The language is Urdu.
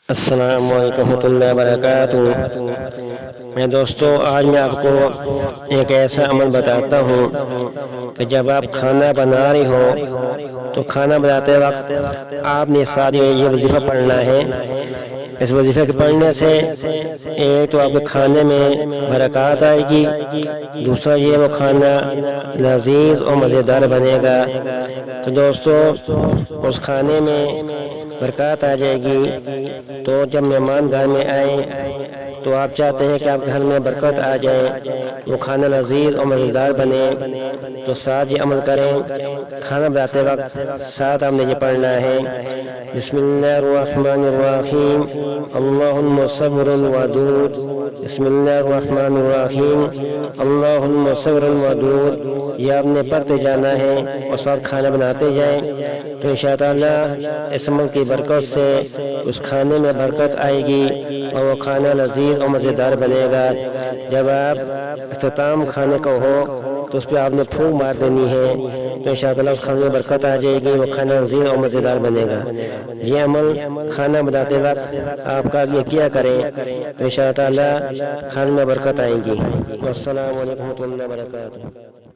السلام علیکم ورحمۃ اللہ وبرکاتہ۔ میں دوستو آج میں آپ کو ایک ایسا عمل بتاتا ہوں کہ جب آپ کھانا بنا رہی ہو تو کھانا بناتے وقت آپ نے ساتھ یہ وظیفہ پڑھنا ہے۔ اس وظیفے کے پڑھنے سے ایک تو آپ کے کھانے میں برکات آئے گی، دوسرا یہ وہ کھانا لذیذ اور مزیدار بنے گا۔ تو دوستو اس کھانے میں برکات آ جائے گی، تو جب مہمان گھر میں آئیں تو آپ چاہتے ہیں کہ آپ کے گھر میں برکت آ جائے، وہ کھانا لذیذ اور مزیدار بنے، تو ساتھ یہ عمل کریں۔ کھانا بناتے وقت ساتھ آپ نے یہ پڑھنا ہے، بسم اللہ الرحمن الرحیم اللہم صبر ودود، بسم اللہ الرحمن الرحیم اللہم صبر ودود، یہ آپ نے پڑھتے جانا ہے اور ساتھ کھانا بناتے جائیں۔ تو انشاءاللہ اس عمل کی برکت سے اس کھانے میں برکت آئے گی اور وہ کھانا لذیذ اور مزیدار بنے گا۔ جب آپ اختتام کھانے کا ہو تو اس پہ آپ نے پھونک مار دینی ہے، تو انشاءاللہ اس کھانے میں برکت آ جائے گی، وہ کھانا لذیذ اور مزیدار بنے گا۔ یہ عمل کھانا بناتے وقت آپ کا یہ کیا کریں، تو انشاءاللہ کھانے میں برکت آئے گی۔ والسلام علیکم ورحمۃ اللہ وبرکاتہ۔